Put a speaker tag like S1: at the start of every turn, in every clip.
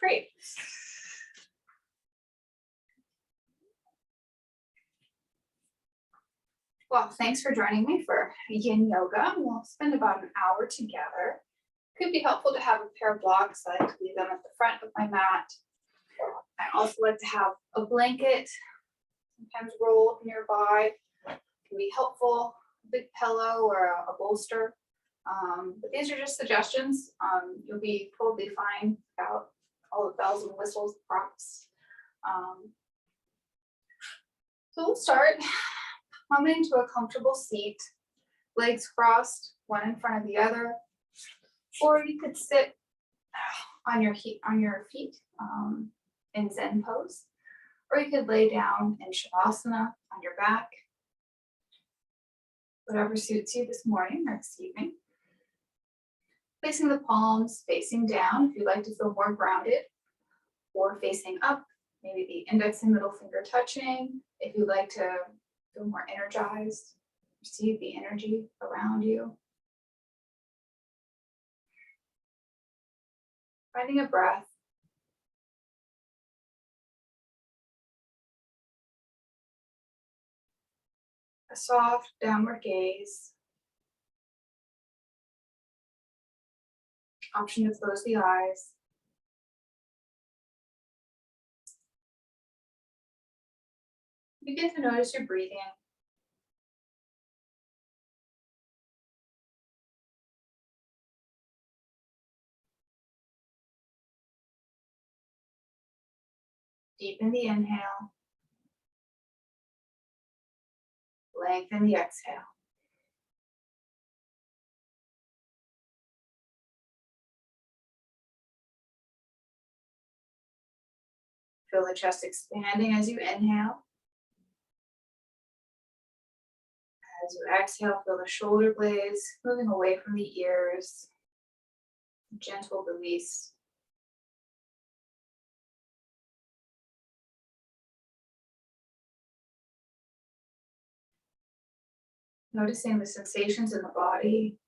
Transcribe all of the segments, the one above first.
S1: Great. Well, thanks for joining me for Yin Yoga. We'll spend about an hour together. Could be helpful to have a pair of blocks. I like to leave them at the front of my mat. I also like to have a blanket, sometimes rolled nearby. Can be helpful, a big pillow or a bolster. But these are just suggestions. You'll be totally fine without all the bells and whistles, props. So we'll start coming into a comfortable seat, legs crossed, one in front of the other, or you could sit on your feet in Zen pose, or you could lay down in shavasana on your back, whatever suits you this morning or this evening. Placing the palms facing down if you'd like to feel more grounded, or facing up, maybe the index and middle finger touching if you'd like to feel more energized, receive the energy around you. Finding a breath. A soft downward gaze. Option to close the eyes. Begin to notice your breathing. Deepen the inhale. Lengthen the exhale. Feel the chest expanding as you inhale. As you exhale, feel the shoulder blades moving away from the ears. Gentle release. Noticing the sensations in the body.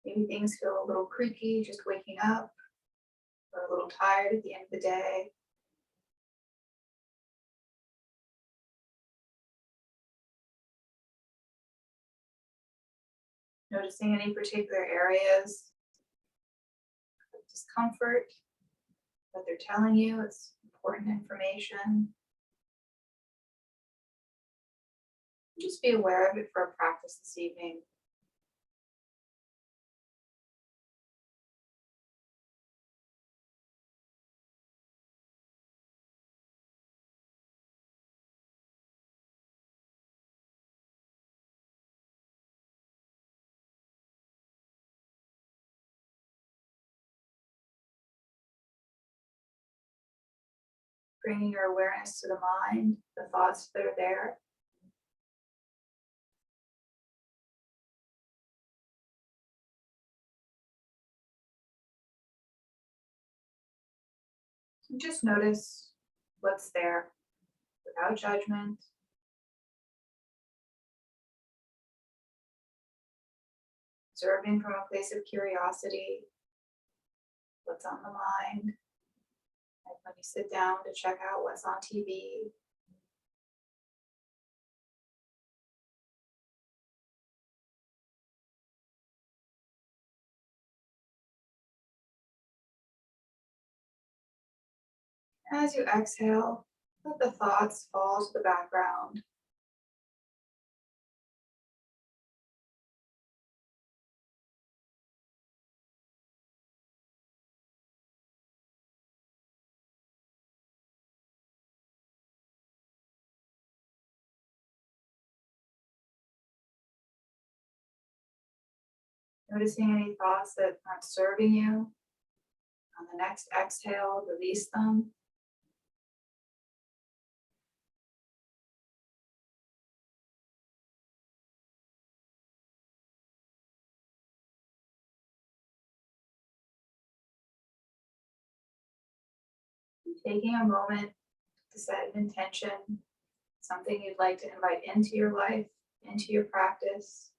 S1: Maybe things feel a little creaky, just waking up, or a little tired at the end of the day. Noticing any particular areas of discomfort that they're telling you it's important information. Just be aware of it for a practice this evening. Bringing your awareness to the mind, the thoughts that are there. And just notice what's there without judgment. Observing from a place of curiosity what's on the mind. Like when you sit down to check out what's on TV. As you exhale, let the thoughts fall to the background. Noticing any thoughts that aren't serving you. On the next exhale, release them. Taking a moment to set an intention, something you'd like to invite into your life into your practice.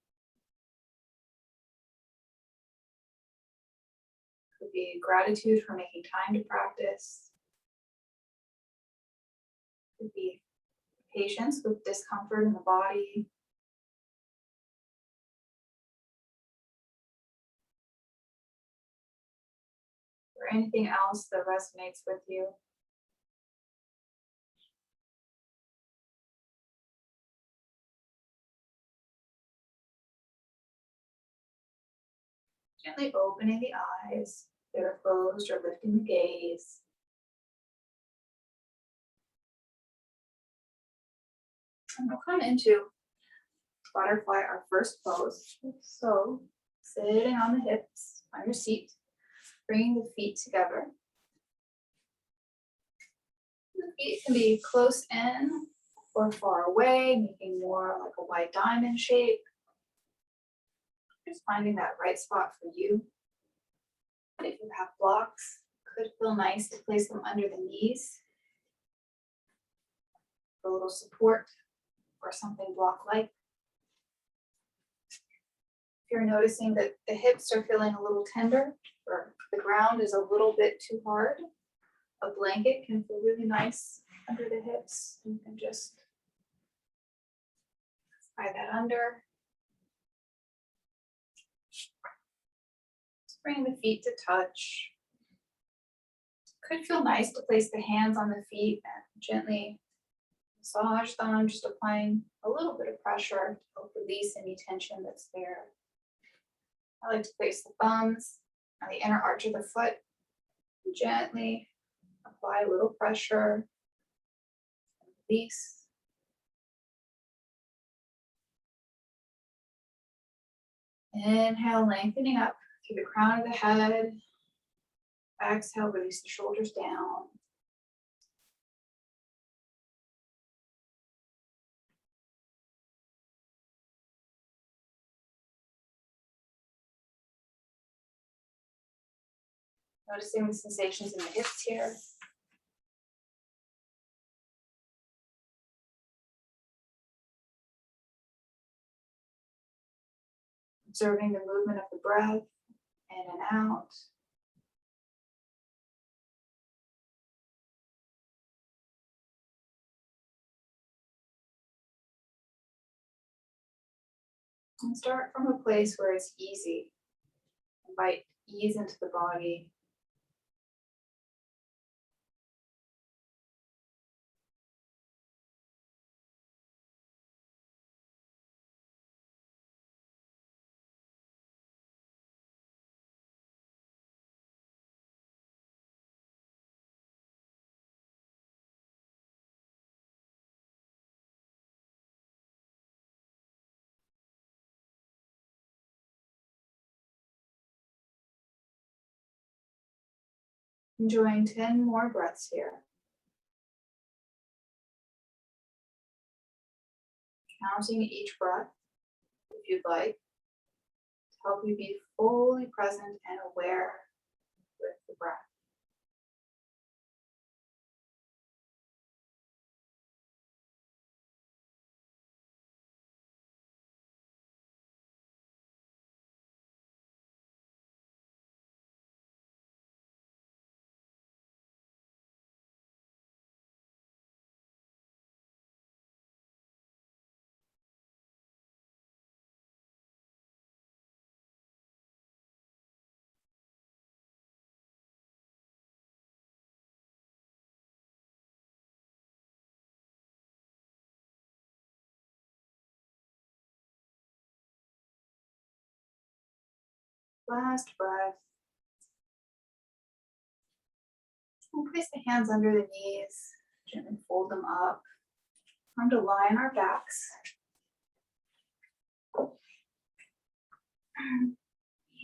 S1: Could be gratitude for making time to practice. Could be patience with discomfort in the body. Or anything else that resonates with you. Gently opening the eyes, they're closed, or lifting the gaze. And we'll come into butterfly, our first pose. So, sitting on the hips on your seat, bringing the feet together. The feet can be close in or far away, making more like a wide diamond shape. Just finding that right spot for you. If you have blocks, it could feel nice to place them under the knees for a little support or something block-like. If you're noticing that the hips are feeling a little tender or the ground is a little bit too hard, a blanket can feel really nice under the hips. You can just slide that under. Just bring the feet to touch. Could feel nice to place the hands on the feet and gently massage them, just applying a little bit of pressure to help release any tension that's there. I like to place the thumbs on the inner arch of the foot and gently apply a little pressure, release. Inhale, lengthening up through the crown of the head. Exhale, release the shoulders down. Noticing the sensations in the hips here. Observing the movement of the breath in and out. And start from a place where it's easy. Invite ease into the body. Enjoying 10 more breaths here. Counting each breath, if you'd like, to help you be fully present and aware with the breath. Last breath. We'll place the hands under the knees, gently fold them up. Come to lie on our backs.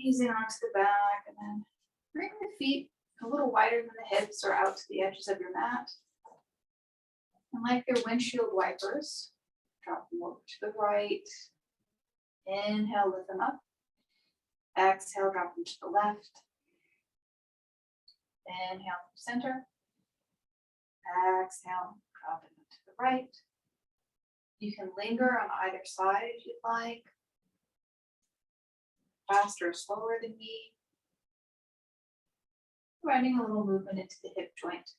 S1: Easing onto the back, and then bring the feet a little wider than the hips or out to the edges of your mat. And like your windshield wipers, drop them over to the right. Inhale, lift them up. Exhale, drop them to the left. Inhale from center. Exhale, drop them to the right. You can linger on either side if you'd like, faster or slower than me. Providing a little movement into the hip joint.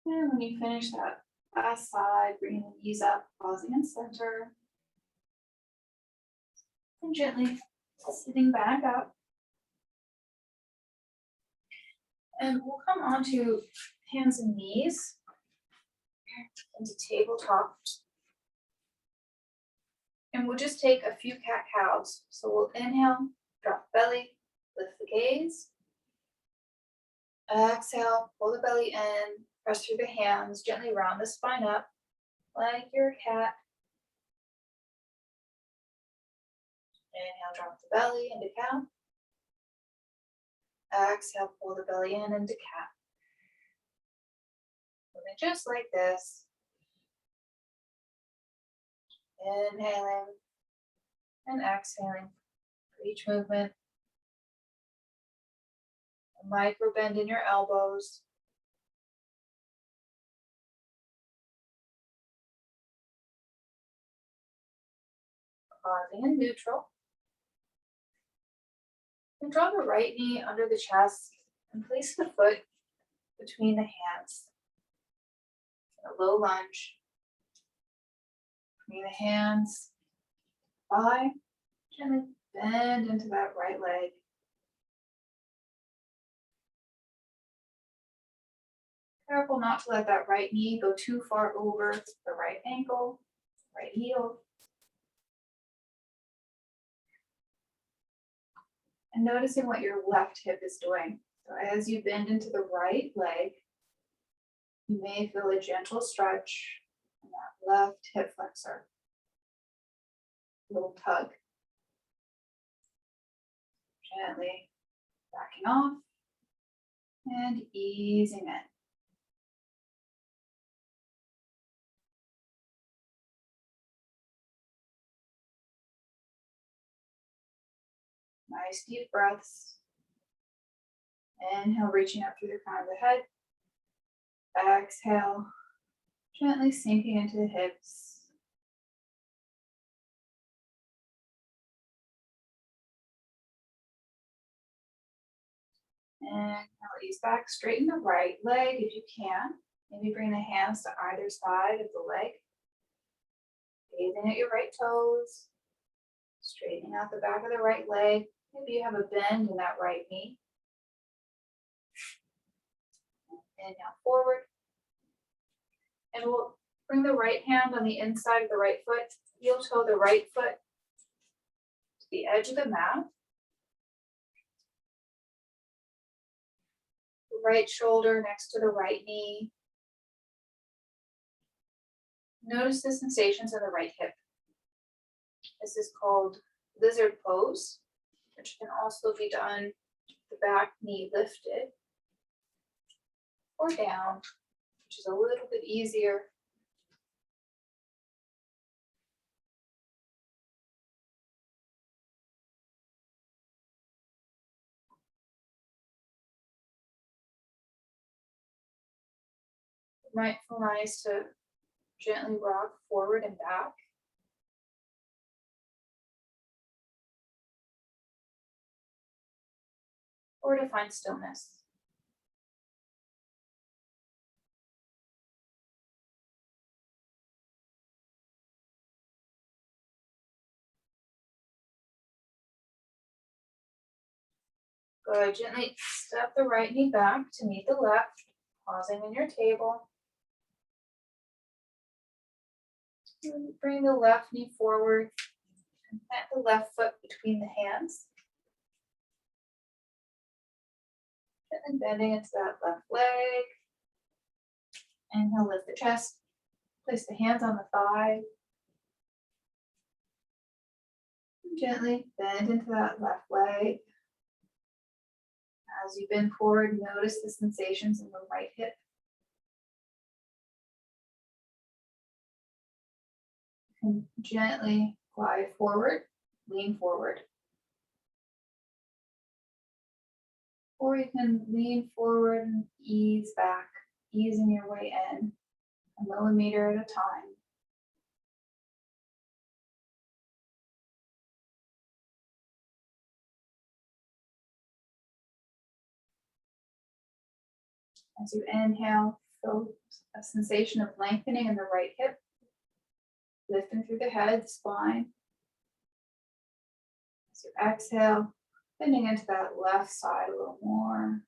S1: And when you finish that last side, bring the knees up, pausing in center. And gently sitting back up. And we'll come onto hands and knees into tabletop. And we'll just take a few cat-cows. So we'll inhale, drop the belly, lift the gaze. Exhale, pull the belly in, press through the hands, gently round the spine up, like you're a cat. Inhale, drop the belly into cow. Exhale, pull the belly in into cat. Moving just like this. Inhaling and exhaling for each movement. A micro bend in your elbows. Pausing in neutral. And draw the right knee under the chest and place the foot between the hands. A low lunge. Between the hands. Thigh. Gently bend into that right leg. Careful not to let that right knee go too far over the right ankle, right heel. And noticing what your left hip is doing. So as you bend into the right leg, you may feel a gentle stretch in that left hip flexor. A little tug. Gently backing off and easing in. Nice deep breaths. Inhale, reaching up through the crown of the head. Exhale, gently sinking into the hips. And now ease back, straighten the right leg if you can. Maybe bring the hands to either side of the leg. Gazing at your right toes. Straightening out the back of the right leg. Maybe you have a bend in that right knee. Inhale forward. And we'll bring the right hand on the inside of the right foot. Heel toe the right foot to the edge of the mat. The right shoulder next to the right knee. Notice the sensations in the right hip. This is called lizard pose, which can also be done the back knee lifted or down, which is a little bit easier. It might feel nice to gently rock forward and back. Or to find stillness. Good. Gently step the right knee back to meet the left, pausing in your table. And bring the left knee forward and plant the left foot between the hands. Gently bending into that left leg. Inhale, lift the chest. Place the hands on the thigh. Gently bend into that left leg. As you bend forward, notice the sensations in the right hip. And gently glide forward, lean forward. Or you can lean forward and ease back, easing your way in, a millimeter at a time. As you inhale, feel a sensation of lengthening in the right hip, lifting through the head, spine. As you exhale, bending into that left side a little more.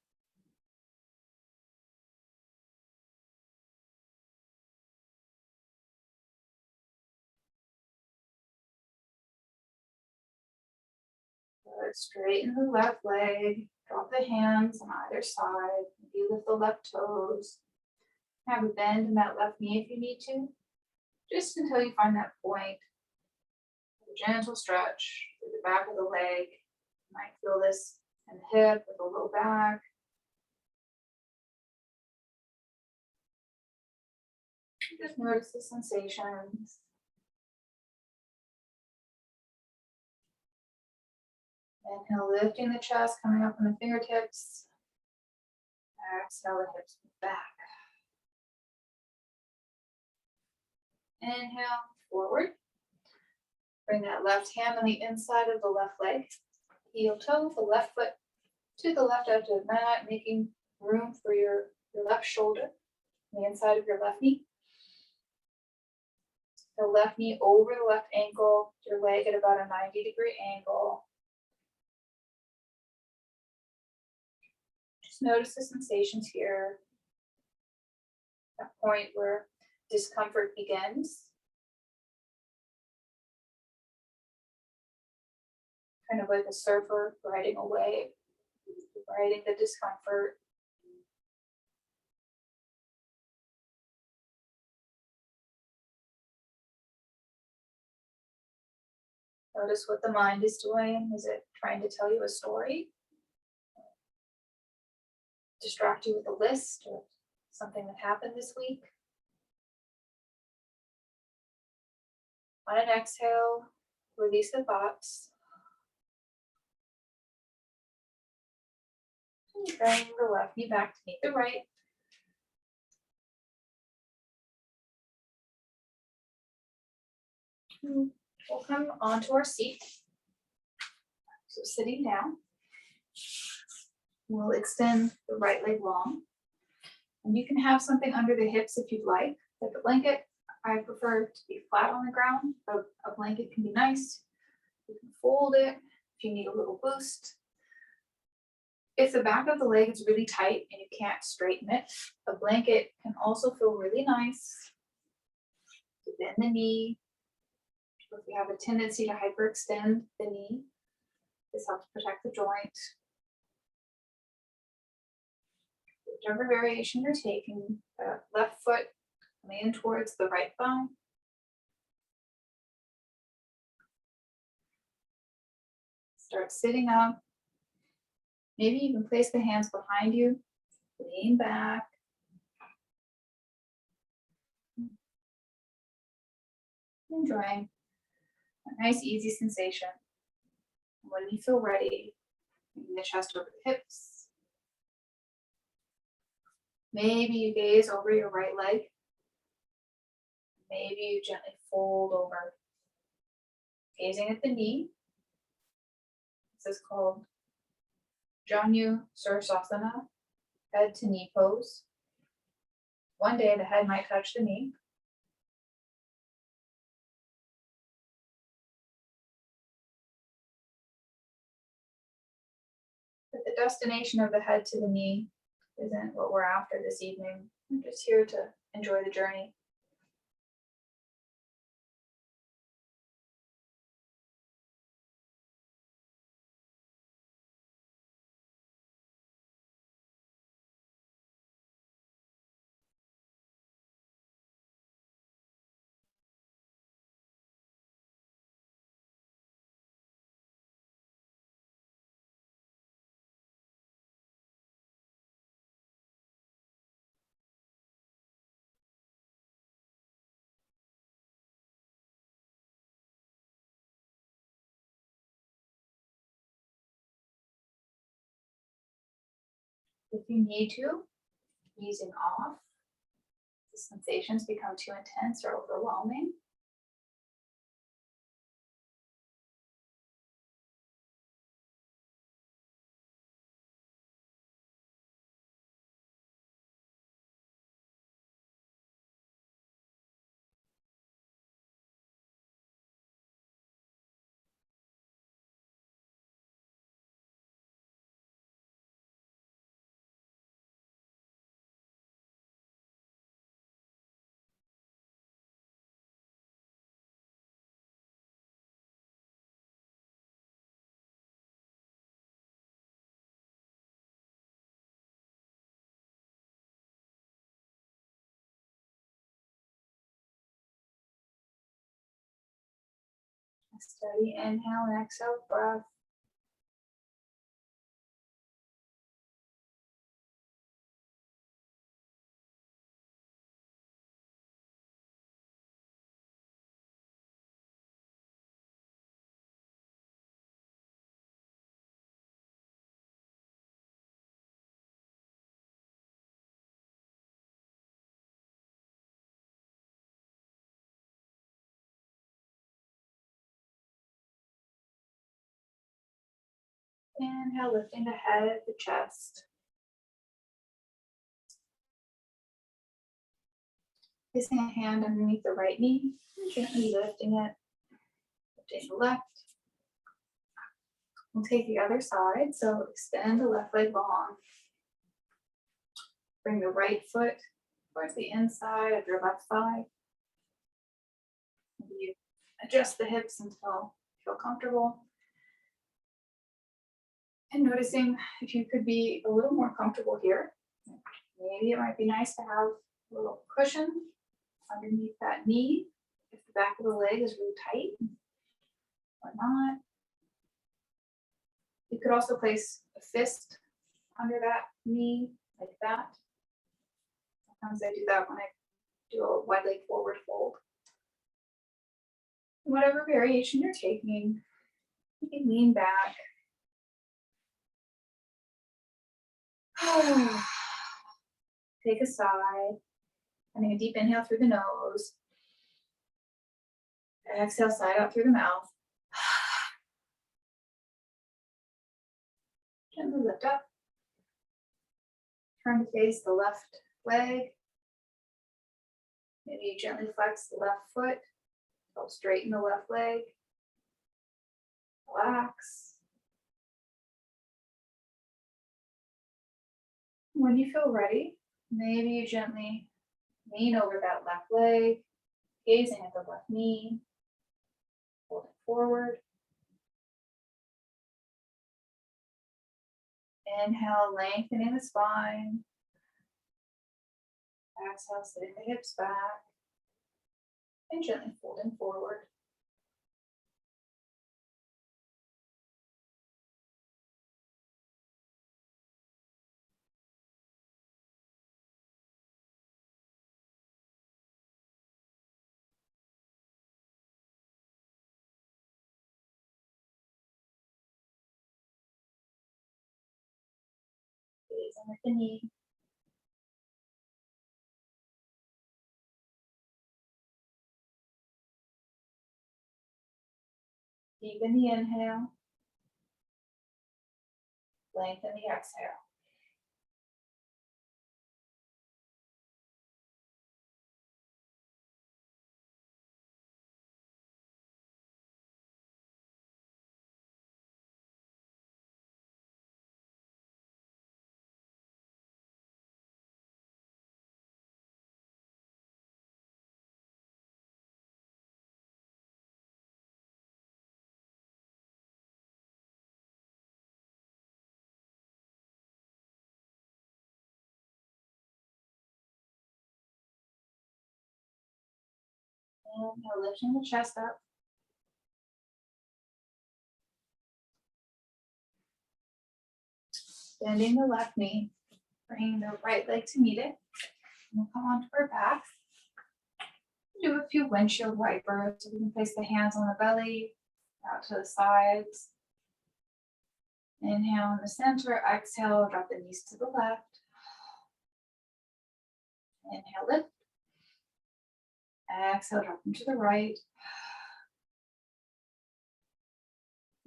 S1: Good. Straighten the left leg, drop the hands on either side, maybe lift the left toes. Have a bend in that left knee if you need to, just until you find that point. A gentle stretch through the back of the leg. You might feel this in the hip or the low back. Just notice the sensations. Inhale, lifting the chest, coming up on the fingertips. Exhale, the hips back. Inhale, forward. Bring that left hand on the inside of the left leg. Heel toe, the left foot to the left edge of the mat, making room for your left shoulder, the inside of your left knee. The left knee over the left ankle, your leg at about a 90-degree angle. Just notice the sensations here. That point where discomfort begins. Kind of like a surfer riding a wave, riding the discomfort. Notice what the mind is doing. Is it trying to tell you a story? Distract you with a list or something that happened this week? On an exhale, release the thoughts. And bring the left knee back to meet the right. We'll come onto our seat. So sitting down, we'll extend the right leg long. And you can have something under the hips if you'd like a blanket. I prefer to be flat on the ground, but a blanket can be nice. You can fold it if you need a little boost. If the back of the leg is really tight and you can't straighten it, a blanket can also feel really nice to bend the knee. If you have a tendency to hyperextend the knee, this helps protect the joint. Whichever variation you're taking, the left foot coming in towards the right thumb. Start sitting up. Maybe you can place the hands behind you, lean back. Enjoying a nice, easy sensation. When you feel ready, bring the chest over the hips. Maybe you gaze over your right leg. Maybe you gently fold over, gazing at the knee. This is called savasana, head to knee pose. One day the head might touch the knee. But the destination of the head to the knee isn't what we're after this evening. We're just here to enjoy the journey. If you need to, easing off, the sensations become too intense or overwhelming. A steady inhale and exhale breath. Inhale, lifting the head, the chest. Placing a hand underneath the right knee, and gently lifting it, lifting the left. We'll take the other side, so extend the left leg long. Bring the right foot towards the inside of your left thigh. Maybe you adjust the hips until you feel comfortable. And noticing if you could be a little more comfortable here. Maybe it might be nice to have a little cushion underneath that knee if the back of the leg is really tight or not. You could also place a fist under that knee like that. Sometimes I do that when I do a wide leg forward fold. Whatever variation you're taking, you can lean back. Take a sigh, having a deep inhale through the nose. Exhale, side out through the mouth. Gently lift up. Turn to face the left leg. Maybe you gently flex the left foot. Help straighten the left leg. Relax. When you feel ready, maybe you gently lean over that left leg, gazing at the left knee. Hold it forward. Inhale, lengthening the spine. Exhale, sitting the hips back. And gently folding forward. Gazing at the knee. Deepen the inhale. Lengthen the exhale. Inhale, lifting the chest up. Bending the left knee, bringing the right leg to meet it. We'll come onto our back. Do a few windshield wipers. So we can place the hands on the belly, out to the sides. Inhale in the center, exhale, drop the knees to the left. Inhale, lift. Exhale, drop them to the right.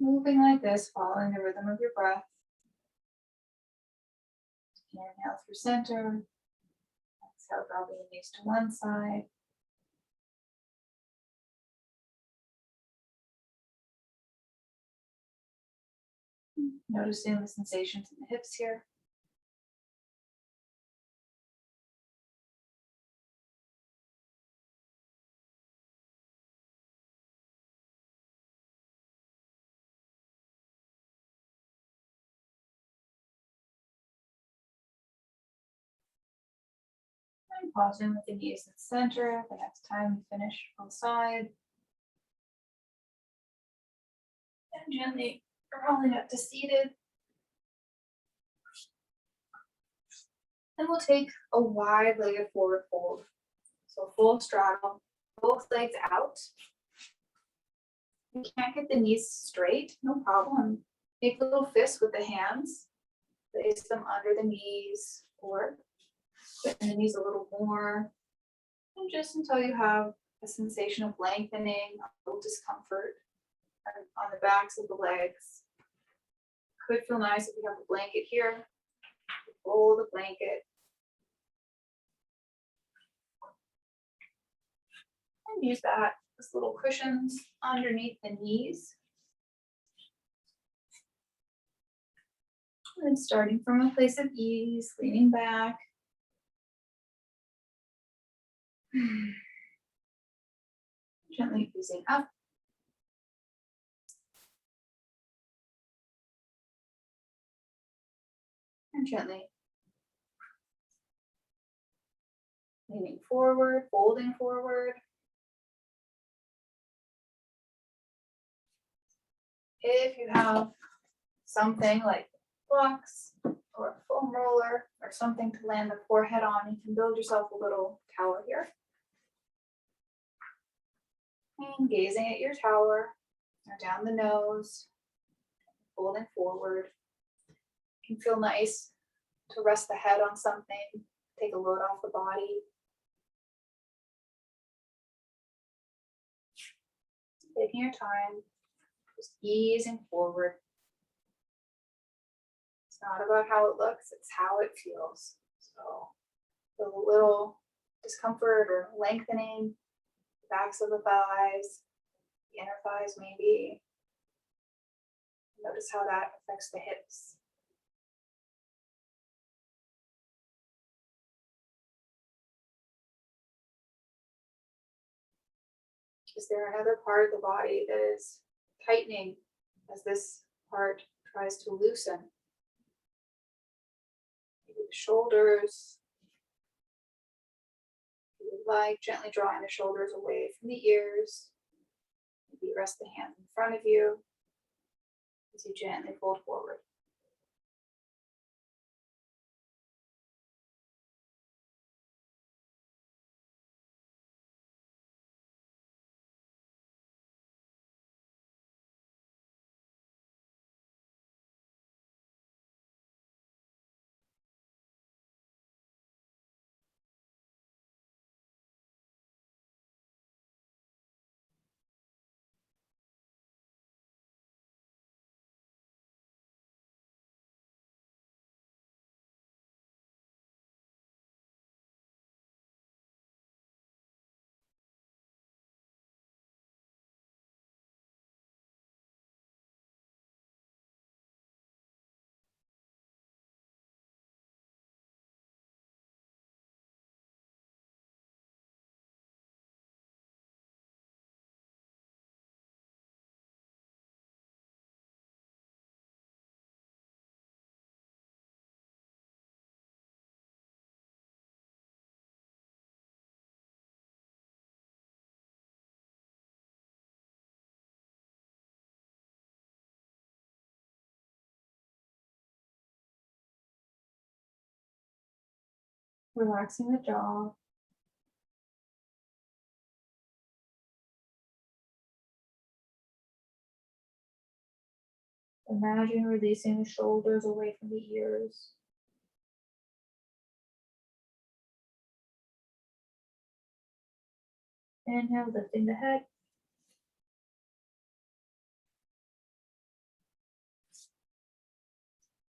S1: Moving like this, following the rhythm of your breath. Inhale through center. Exhale, dropping the knees to one side. Noticing the sensations in the hips here. And pausing with the knees in the center. The next time you finish on side. And gently rolling up to seated. Then we'll take a wide-legged forward fold. So full straddle, both legs out. You can't get the knees straight, no problem. Make a little fist with the hands. Place them under the knees or bend the knees a little more. And just until you have a sensation of lengthening, a little discomfort on the backs of the legs. Could feel nice if you have a blanket here. Roll the blanket. And use that as little cushions underneath the knees. And starting from a place of ease, leaning back. Gently easing up. And gently leaning forward, folding forward. If you have something like blocks or a foam roller or something to land the forehead on, you can build yourself a little tower here. And gazing at your tower, or down the nose, folding forward. It can feel nice to rest the head on something, take a load off the body. Taking your time, just easing forward. It's not about how it looks, it's how it feels. So feel a little discomfort or lengthening, the backs of the thighs, the inner thighs maybe. Notice how that affects the hips. Is there another part of the body that is tightening as this part tries to loosen? Maybe the shoulders. If you would like, gently drawing the shoulders away from the ears. Maybe rest the hands in front of you as you gently fold forward. Relaxing the jaw. Imagine releasing the shoulders away from the ears. Inhale, lifting the head.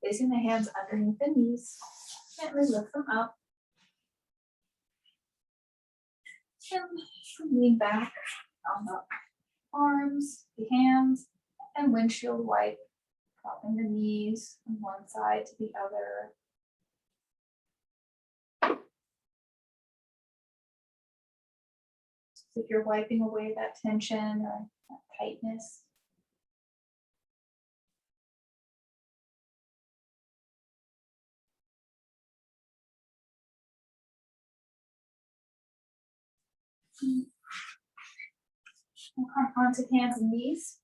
S1: Placing the hands underneath the knees. Gently lift them up. And lean back on the arms, the hands, and windshield wipe. Dropping the knees from one side to the other. So if you're wiping away that tension or that tightness. We'll come onto hands and knees.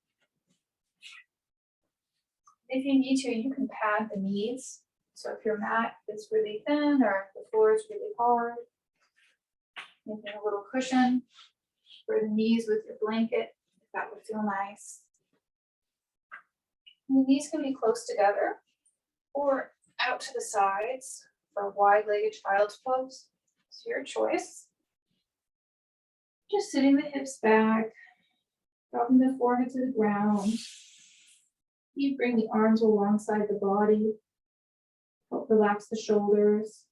S1: If you need to, you can pad the knees. So if your mat is really thin or the floor is really hard, making a little cushion for the knees with your blanket, if that would feel nice. And the knees can be close together or out to the sides for a wide-legged child's pose. It's your choice. Just sitting the hips back, dropping the forehead to the ground. You bring the arms alongside the body. Help relax the shoulders.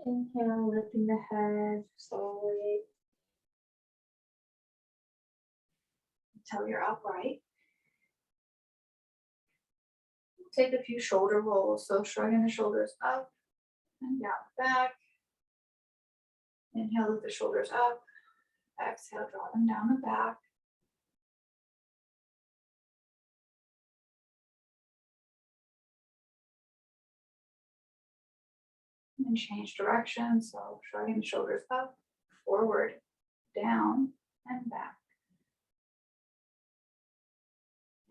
S1: Inhale, lifting the head slowly until you're upright. Take a few shoulder rolls, so shrugging the shoulders up and down the back. Inhale, lift the shoulders up. Exhale, draw them down the back. And change direction, so shrugging the shoulders up, forward, down, and back.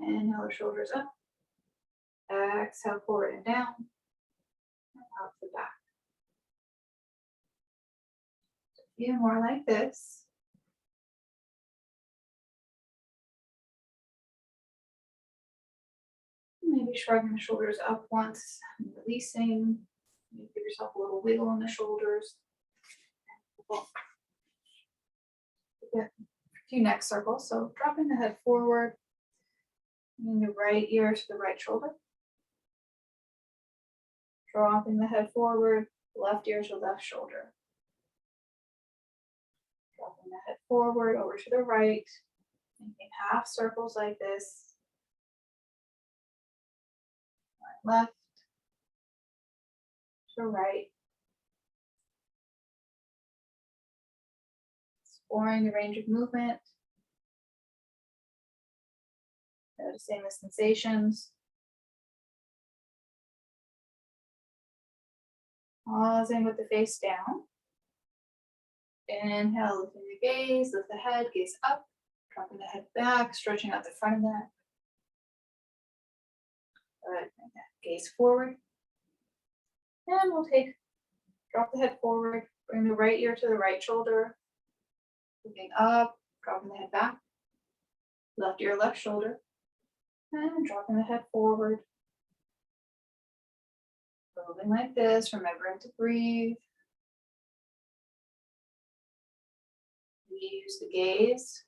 S1: Inhale, the shoulders up. Exhale, forward and down, and out the back. A few more like this. Maybe shrugging the shoulders up once, and releasing. Maybe give yourself a little wiggle in the shoulders. A few neck circles, so dropping the head forward, bringing the right ear to the right shoulder. Dropping the head forward, left ear to left shoulder. Dropping the head forward, over to the right, making half circles like this. Right, left to right. Exploring the range of movement. Noticing the sensations. Pausing with the face down. Inhale, lifting the gaze, lift the head, gaze up, dropping the head back, stretching out the front of the neck. Good. Gaze forward. And we'll drop the head forward, bring the right ear to the right shoulder, looking up, dropping the head back, left ear, left shoulder, and dropping the head forward. Moving like this, remembering to breathe. Use the gaze,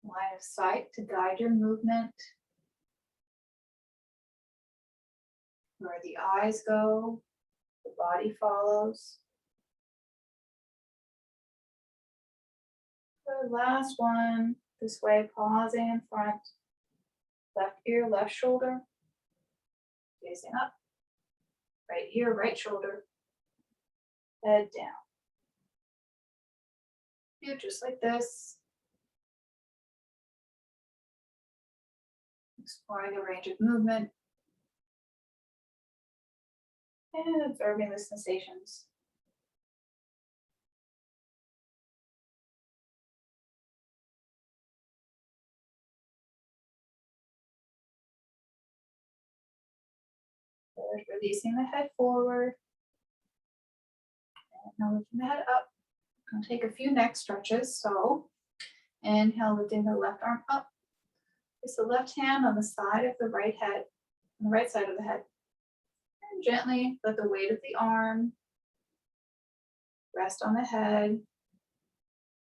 S1: line of sight to guide your movement. Where the eyes go, the body follows. The last one, this way, pausing in front, left ear, left shoulder, gazing up, right ear, right shoulder, head down. Do just like this. Exploring the range of movement and observing the sensations. Good. Releasing the head forward. And now lifting the head up. I'm going to take a few neck stretches. So inhale, lifting the left arm up. Place the left hand on the side of the right head, on the right side of the head. And gently let the weight of the arm rest on the head.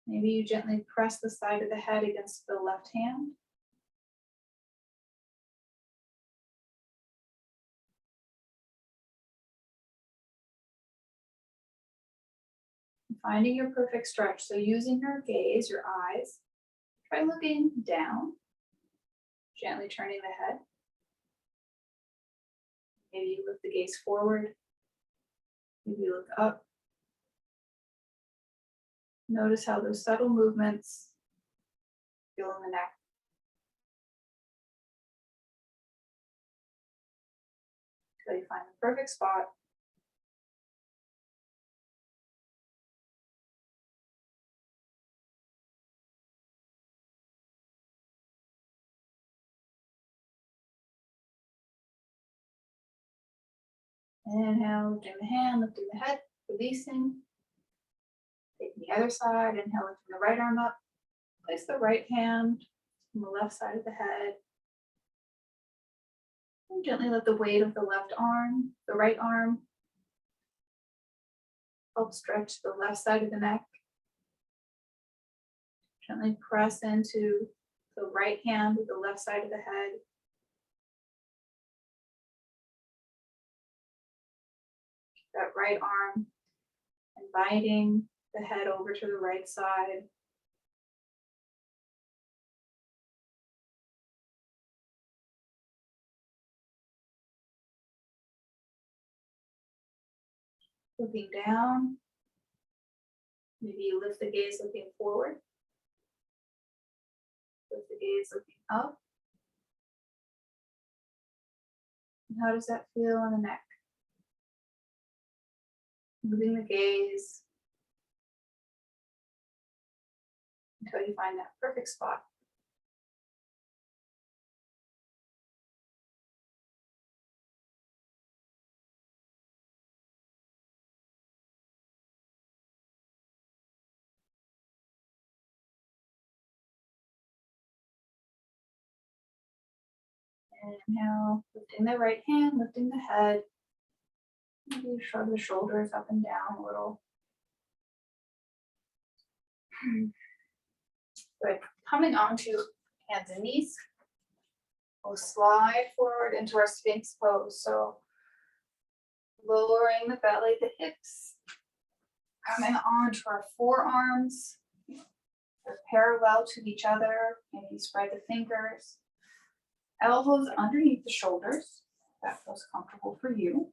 S1: Maybe you gently press the side of the head against the left hand. Finding your perfect stretch. So using your gaze, your eyes, try looking down, gently turning the head. Maybe you lift the gaze forward. Maybe you look up. Notice how those subtle movements feel in the neck. Until you find the perfect spot. Inhale, lifting the hand, lifting the head, releasing. Taking the other side, inhale, lifting the right arm up. Place the right hand on the left side of the head. And gently let the weight of the left arm, the right arm, help stretch the left side of the neck. Gently press into the right hand with the left side of the head. That right arm inviting the head over to the right side. Looking down. Maybe you lift the gaze looking forward. Lift the gaze looking up. And how does that feel in the neck? Moving the gaze until you find that perfect spot. And now lifting the right hand, lifting the head. Maybe you shrug the shoulders up and down a little. Good. Coming onto hands and knees. We'll slide forward into our Sphinx pose. So lowering the belly, the hips. Coming onto our forearms. They're parallel to each other. Maybe spread the fingers. Elbows underneath the shoulders. That feels comfortable for you.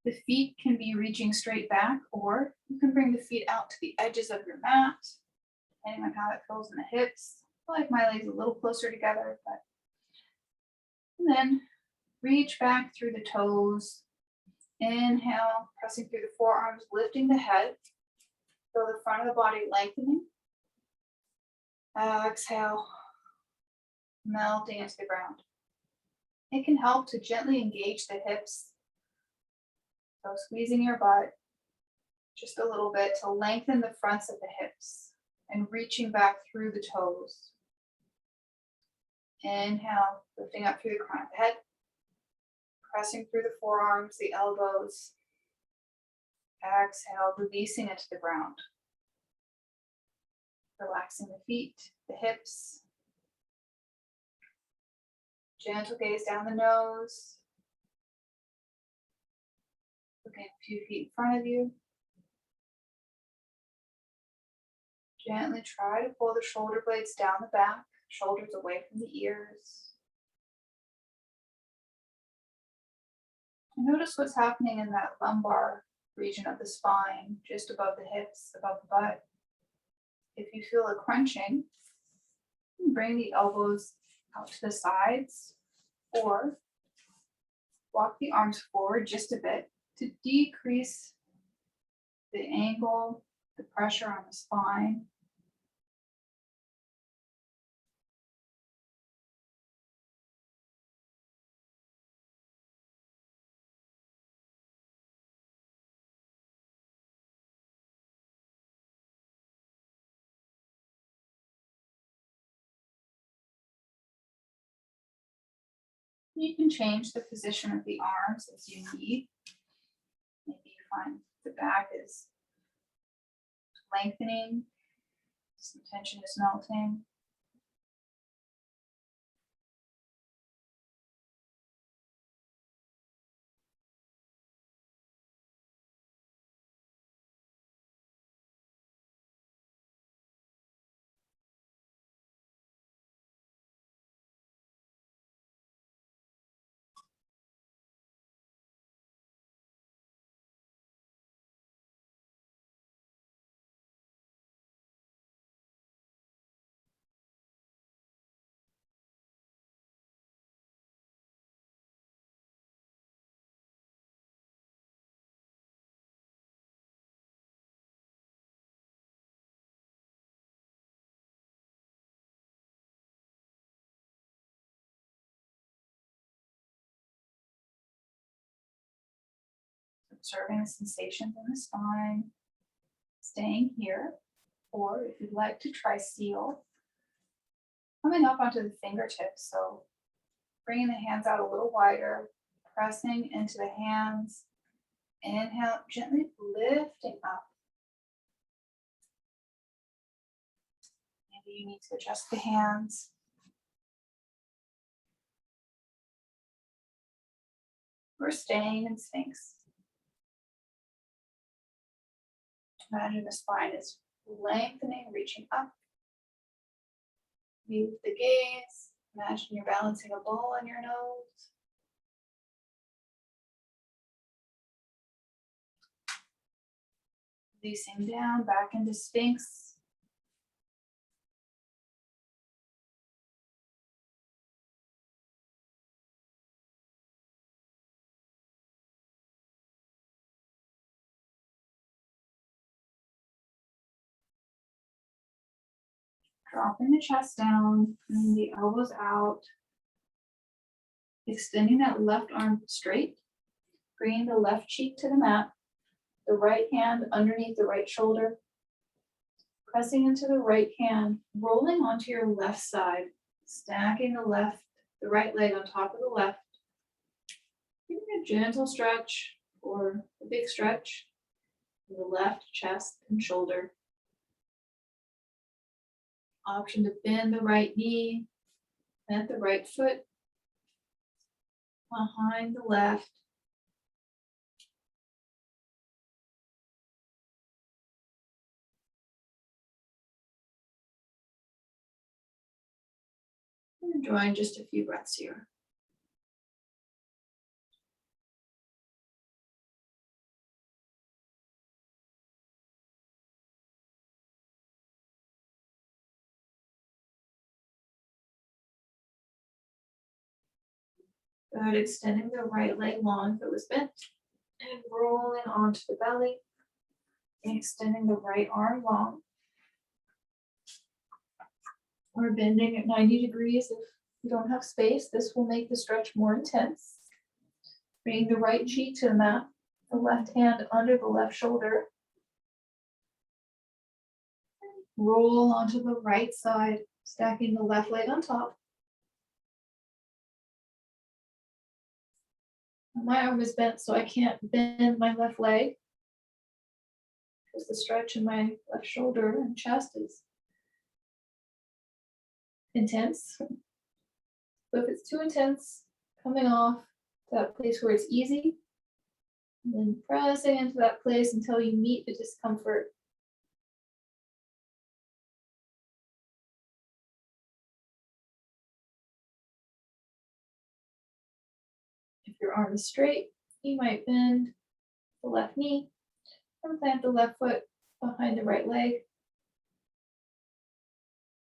S1: The feet can be reaching straight back, or you can bring the feet out to the edges of your mat, depending on how it feels in the hips. I like my legs a little closer together, but and then reach back through the toes. Inhale, pressing through the forearms, lifting the head. Feel the front of the body lengthening. Exhale, melting into the ground. It can help to gently engage the hips. So squeezing your butt just a little bit to lengthen the fronts of the hips and reaching back through the toes. Inhale, lifting up through the crown of the head, pressing through the forearms, the elbows. Exhale, releasing it to the ground. Relaxing the feet, the hips. Gentle gaze down the nose. Looking a few feet in front of you. Gently try to pull the shoulder blades down the back, shoulders away from the ears. And notice what's happening in that lumbar region of the spine, just above the hips, above the butt. If you feel a crunching, bring the elbows out to the sides or walk the arms forward just a bit to decrease the angle, the pressure on the spine. You can change the position of the arms as you need. Maybe you find the back is lengthening, some tension is melting. Observing the sensations in the spine, staying here, or if you'd like to try seal, coming up onto the fingertips. So bringing the hands out a little wider, pressing into the hands. Inhale, gently lifting up. Maybe you need to adjust the hands. We're staying in Sphinx. Imagine the spine is lengthening, reaching up. Move the gaze. Imagine you're balancing a ball on your nose. Releasing down, back into Sphinx. Dropping the chest down, bringing the elbows out. Extending that left arm straight. Bringing the left cheek to the mat. The right hand underneath the right shoulder. Pressing into the right hand, rolling onto your left side. Stacking the right leg on top of the left. Giving a gentle stretch or a big stretch in the left chest and shoulder. Option to bend the right knee, plant the right foot behind the left. And enjoying just a few breaths here. Good, extending the right leg long if it was bent and rolling onto the belly. And extending the right arm long. Or bending at 90 degrees if you don't have space. This will make the stretch more intense. Bringing the right cheek to the mat, the left hand under the left shoulder. Roll onto the right side, stacking the left leg on top. My arm is bent, so I can't bend my left leg because the stretch in my left shoulder and chest is intense. But if it's too intense, coming off to that place where it's easy, and then pressing into that place until you meet the discomfort. If your arm is straight, you might bend the left knee and plant the left foot behind the right leg,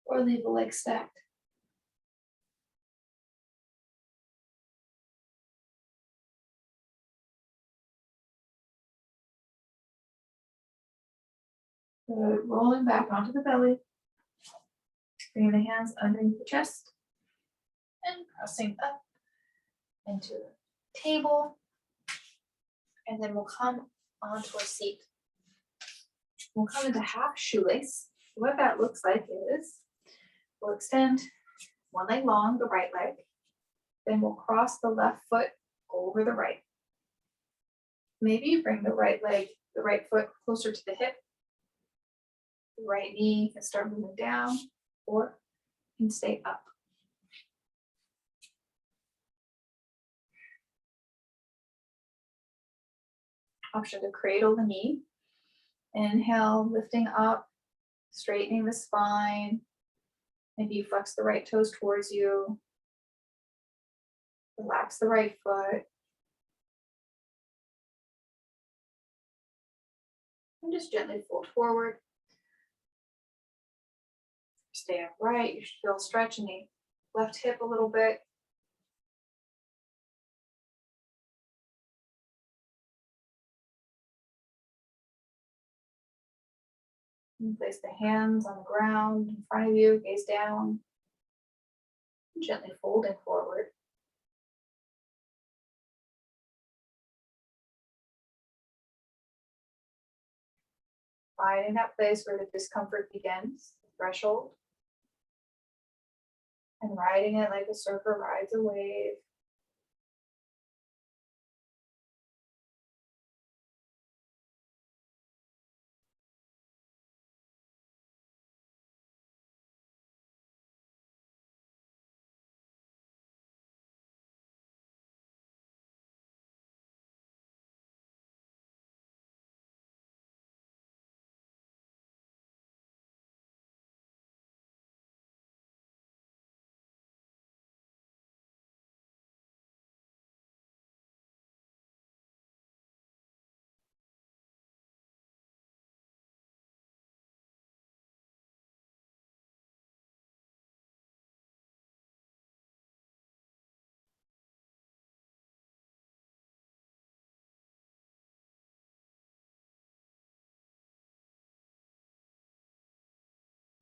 S1: or leave the leg stacked. Good. Rolling back onto the belly, bringing the hands underneath the chest, and pressing up into the table, and then we'll come onto a seat. We'll come into half shoelace. What that looks like is we'll extend one leg long, the right leg, then we'll cross the left foot over the right. Maybe you bring the right leg, the right foot closer to the hip. The right knee can start moving down or can stay up. Option to cradle the knee. Inhale, lifting up, straightening the spine. Maybe you flex the right toes towards you. Relax the right foot. And just gently fold forward. Stay upright. You should feel stretch in the left hip a little bit. And place the hands on the ground in front of you, gaze down. And gently folding forward. Finding that place where the discomfort begins, the threshold. And riding it like a surfer rides a wave.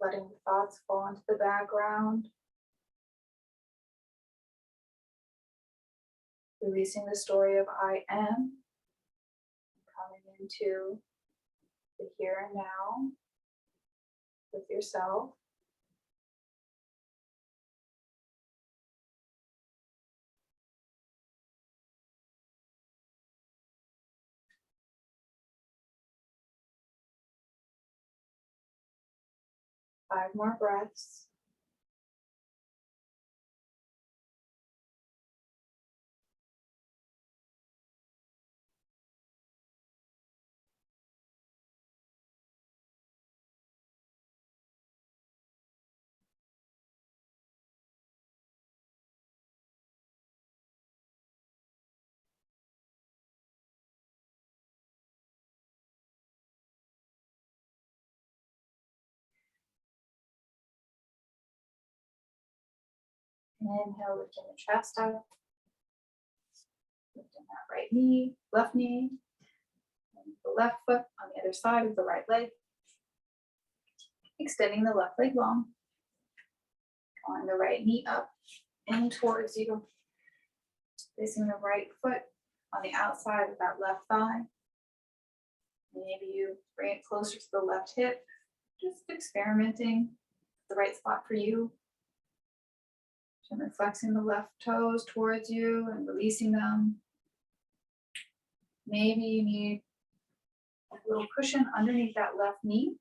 S1: Letting the thoughts fall into the background. Releasing the story of I am. Coming into the here and now with yourself. Five more breaths. Inhale, lifting the chest up. that right knee, left knee, and the left foot on the other side of the right leg. Extending the left leg long, drawing the right knee up and towards you. Placing the right foot on the outside of that left thigh. Maybe you bring it closer to the left hip, just experimenting the right spot for you. Gently flexing the left toes towards you and releasing them. Maybe you need a little cushion underneath that left knee.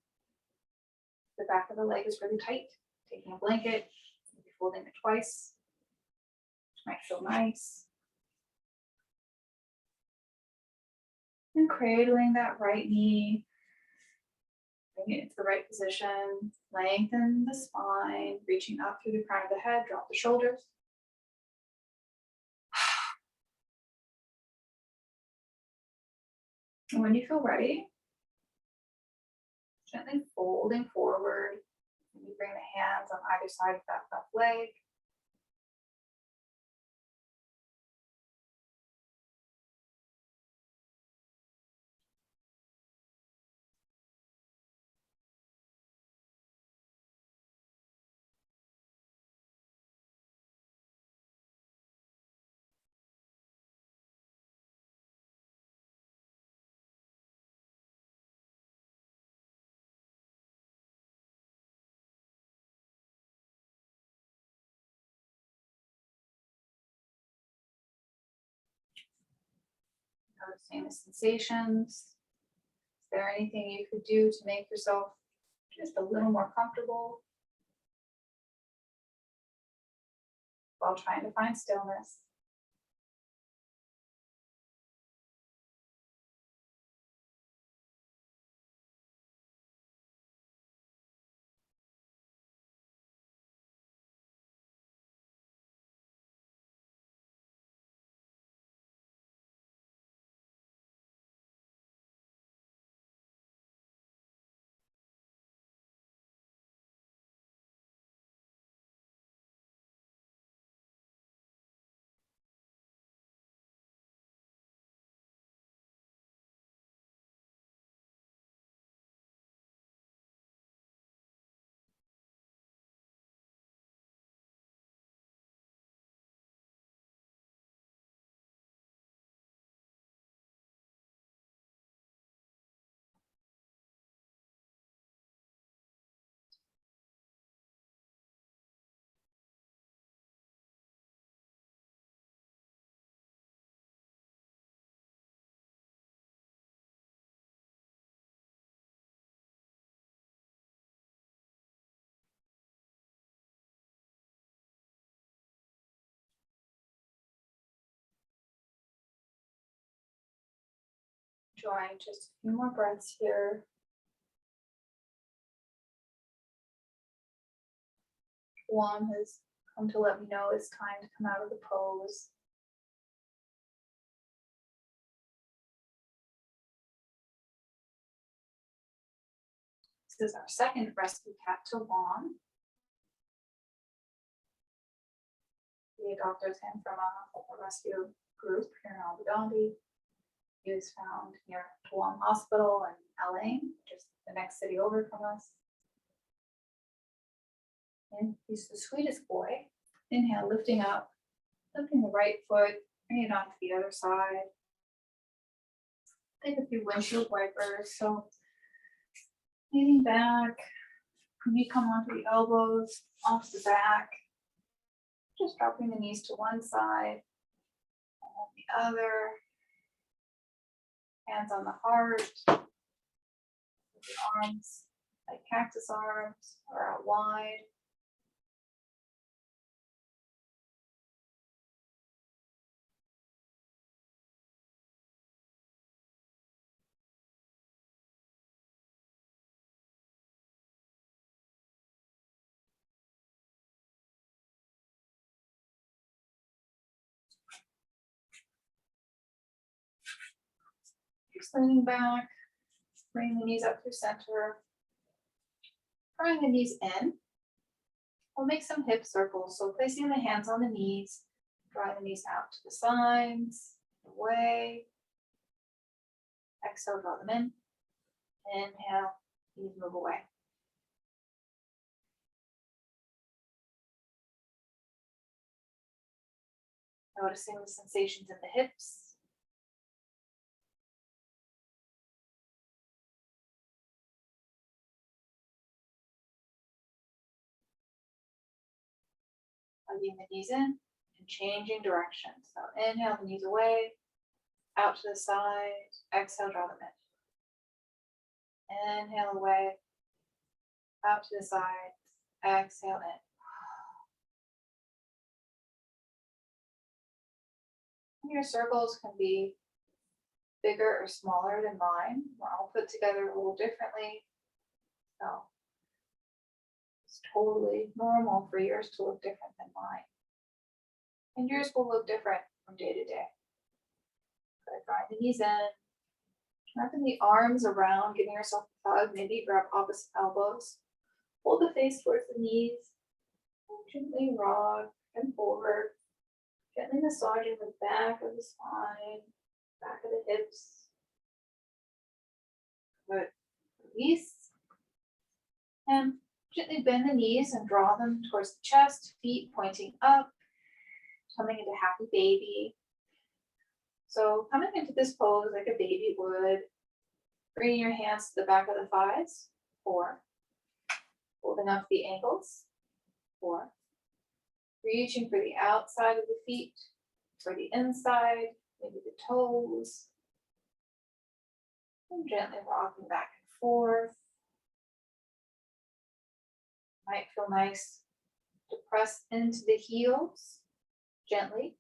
S1: The back of the leg is really tight. Taking a blanket, maybe folding it twice, which might feel nice. And cradling that right knee, bring it into the right position, lengthen the spine, reaching up through the crown of the head, drop the shoulders. And when you feel ready, gently folding forward, and you bring the hands on either side of that left leg. Noticing the sensations. Is there anything you could do to make yourself just a little more comfortable while trying to find stillness? Enjoying just a few more breaths here. One has come to let me know it's time to come out of the pose. This is our second rescue cat to Juan. We adopted him from a rescue group here in Abu Dhabi. He was found near Tuam Hospital in Al Ain, just the next city over from us. And he's the sweetest boy. Inhale, lifting up, lifting the right foot, bring it onto the other side. Take a few windshield wipers. So leaning back, when you come onto the elbows, off the back, just dropping the knees to one side and then the other. Hands on the heart, with the arms like cactus arms or out wide. Just leaning back, bring the knees up through center, drawing the knees in. We'll make some hip circles. So placing the hands on the knees, drawing the knees out to the sides, away. Exhale, draw them in. Inhale, knees move away. Noticing the sensations in the hips. Hugging the knees in and changing direction. So inhale, the knees away, out to the side. Exhale, draw them in. Inhale away, out to the side. Exhale in. Your circles can be bigger or smaller than mine. We're all put together a little differently. So it's totally normal for yours to look different than mine. And yours will look different from day to day. Good. Drawing the knees in. Wrapping the arms around, giving yourself a hug. Maybe grab opposite elbows. Hold the face towards the knees. Gently rock and forward. Gently massaging the back of the spine, back of the hips. Good. Release. And gently bend the knees and draw them towards the chest, feet pointing up, coming into happy baby. So coming into this pose like a baby would, bringing your hands to the back of the thighs, 4. Holding up the ankles, 4. Reaching for the outside of the feet, for the inside, maybe the toes. And gently rocking back and forth. Might feel nice to press into the heels gently.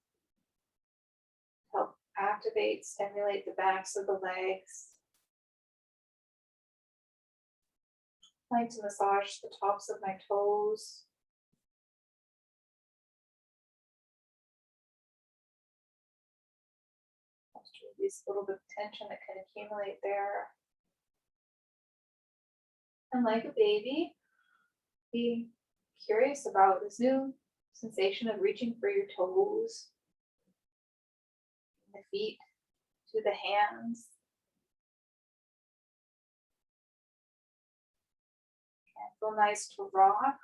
S1: Help activate, stimulate the backs of the legs. I like to massage the tops of my toes. Release a little bit of tension that can accumulate there. And like a baby, be curious about this new sensation of reaching for your toes, the feet to the hands. And feel nice to rock.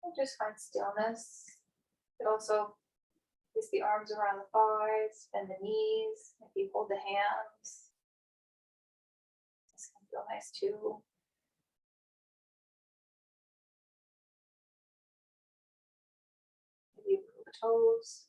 S1: And just find stillness. But also place the arms around the thighs, bend the knees, maybe hold the hands. This can feel nice too. Maybe move the toes.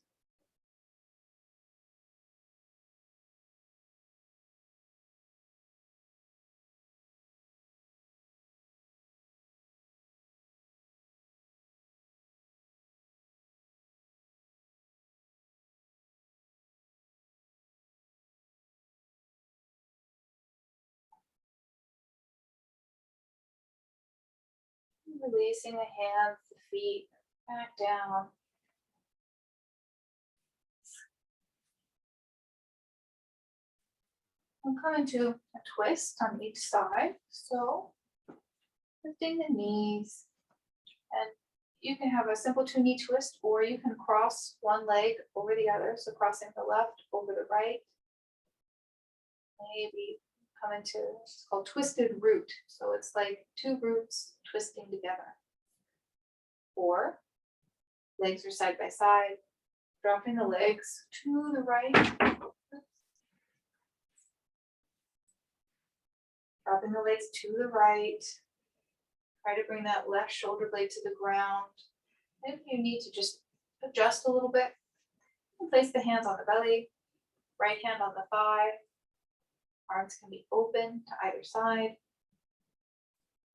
S1: Releasing the hands, the feet, back down. And come into a twist on each side. So lifting the knees. And you can have a simple 2-knee twist, or you can cross one leg over the other. So crossing the left over the right. Maybe come into, it's called twisted root. So it's like 2 roots twisting together. Or legs are side by side, dropping the legs to the right. Dropping the legs to the right. Try to bring that left shoulder blade to the ground. If you need to just adjust a little bit, place the hands on the belly, right hand on the thigh. Arms can be open to either side,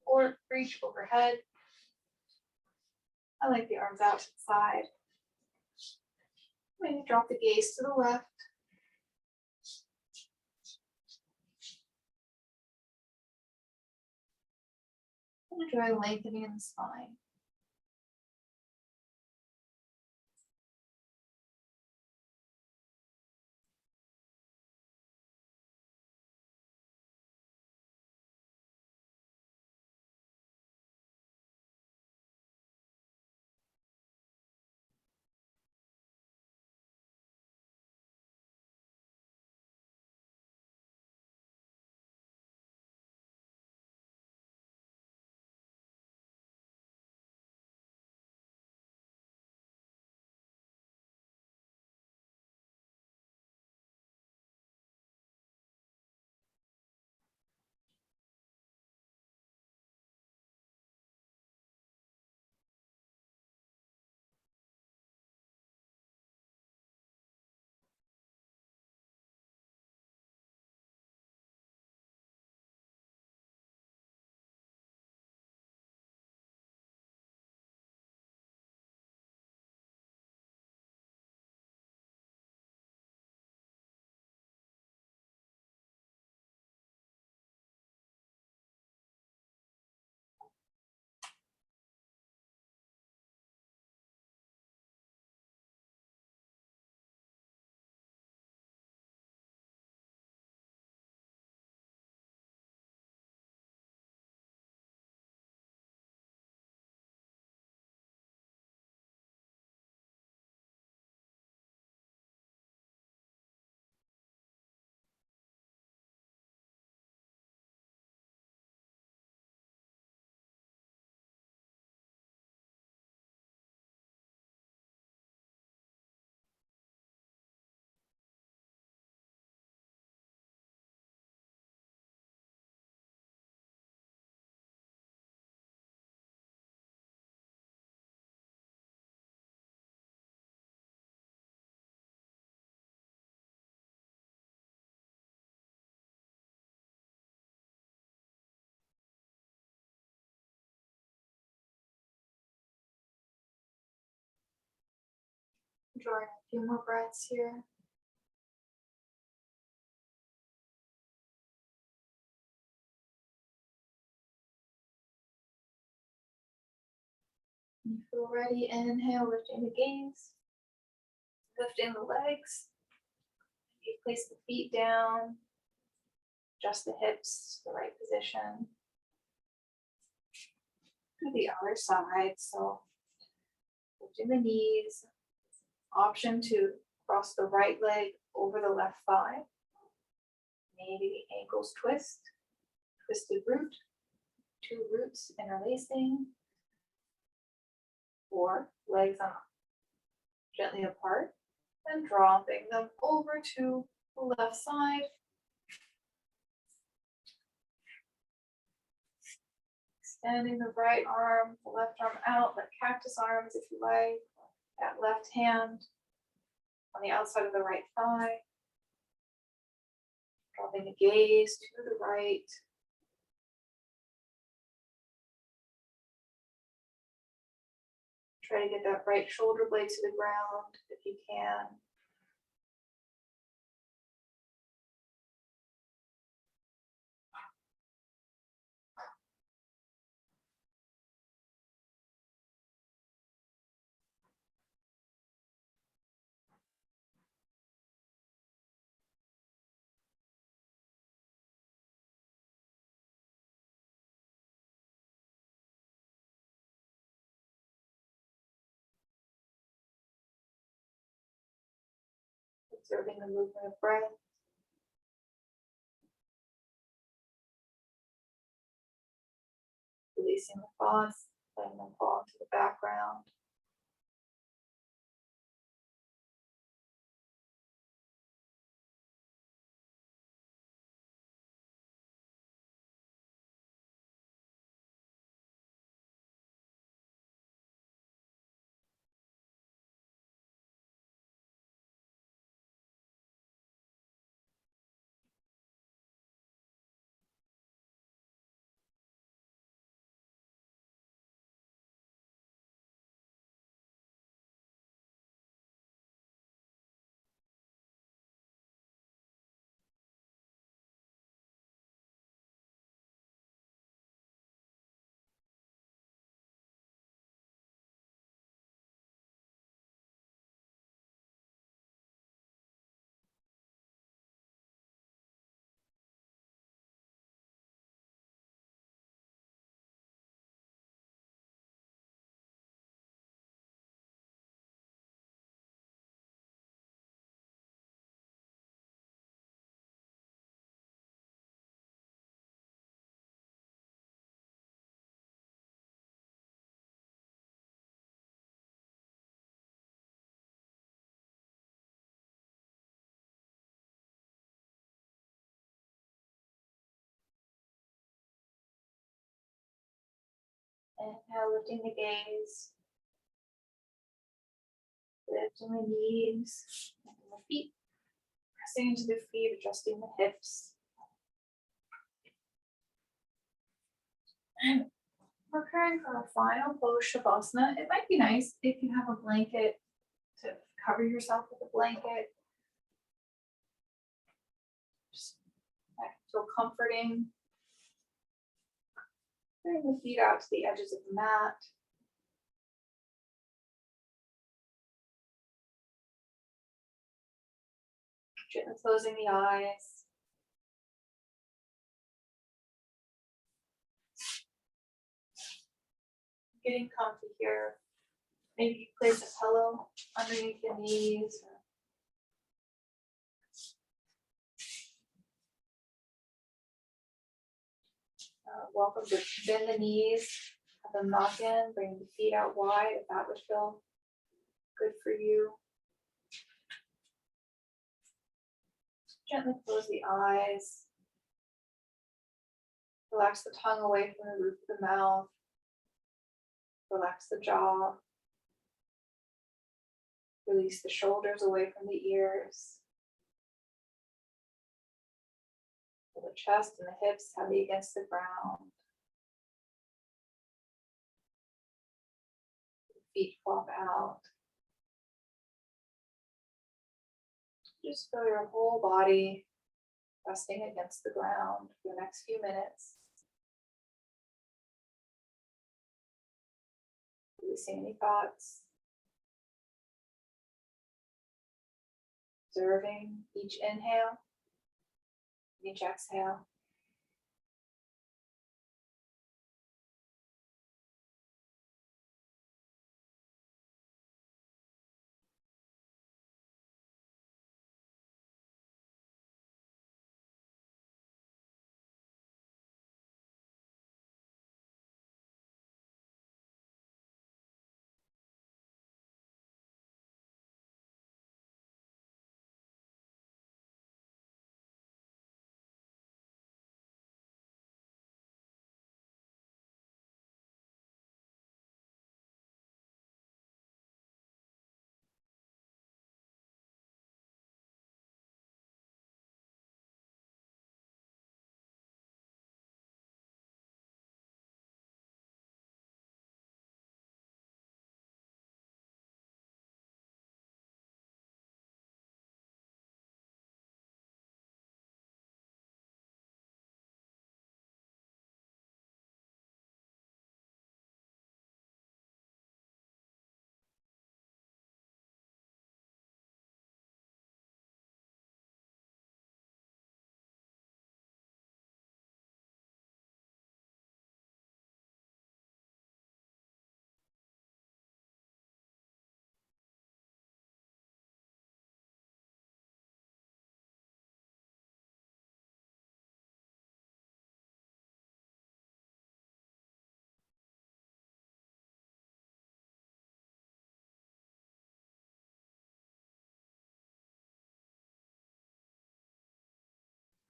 S1: or reach overhead. I like the arms out to the side. Maybe drop the gaze to the left. And enjoy lengthening in the spine. Drawing a few more breaths here. When you feel ready, inhale, lifting the gaze, lifting the legs. You place the feet down, adjust the hips to the right position. To the other side, so lifting the knees, option to cross the right leg over the left thigh. Maybe the ankles twist, twisted root, two roots interlacing, or legs on gently apart, and dropping them over to the left side. Extending the right arm, the left arm out, like cactus arms if you like. That left hand on the outside of the right thigh. Dropping the gaze to the right. Try to get that right shoulder blade to the ground if you can. Observing the movement of breath. Releasing the thoughts, letting them fall into the background. Inhale, lifting the gaze. Lifting the knees, lifting the feet. Pressing into the feet, adjusting the hips. And preparing for a final pose, Shavasana. It might be nice if you have a blanket to cover yourself with a blanket. Just feel comforting. Bring the feet out to the edges of the mat. Gently closing the eyes. Getting comfy here. Maybe you place a pillow underneath your knees. Welcome to bend the knees, have them knock in, bring the feet out wide if that would feel good for you. Gently close the eyes. Relax the tongue away from the roof of the mouth. Relax the jaw. Release the shoulders away from the ears. Feel the chest and the hips heavy against the ground. Feet flop out. Just feel your whole body resting against the ground for the next few minutes. Releasing any thoughts. Observing each inhale, each exhale.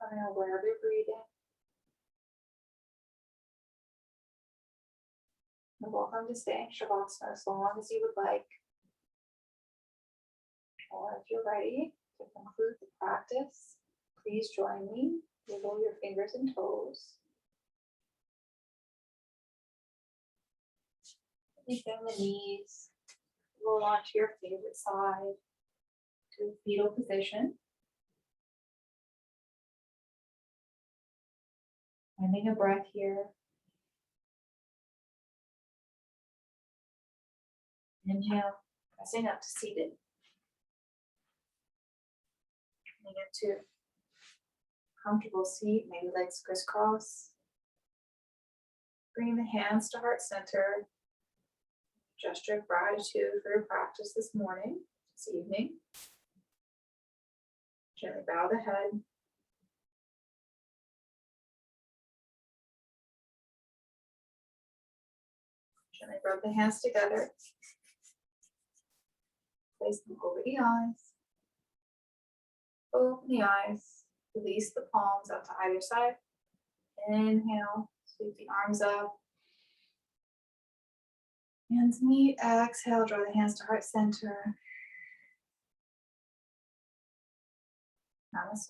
S1: Coming aware of your breathing. You're welcome to stay in Shavasana as long as you would like. Or if you're ready to conclude the practice, please join me. Wiggle your fingers and toes. Maybe bend the knees. Roll onto your favorite side to a fetal position. Finding a breath here. Inhale, pressing up to seated. Coming into comfortable seat, maybe legs crisscross. Bring the hands to heart center. Gesture of gratitude for your practice this morning, this evening. Gently bow the head. Gently rub the hands together. Place them over the eyes. Open the eyes. Release the palms out to either side. Inhale. Sweep the arms up. Hands meet. Exhale. Draw the hands to heart center. Namaste.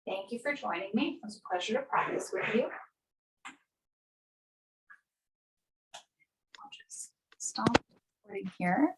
S1: Thank you for joining me. It was a pleasure to practice with you. I'll just stop recording here.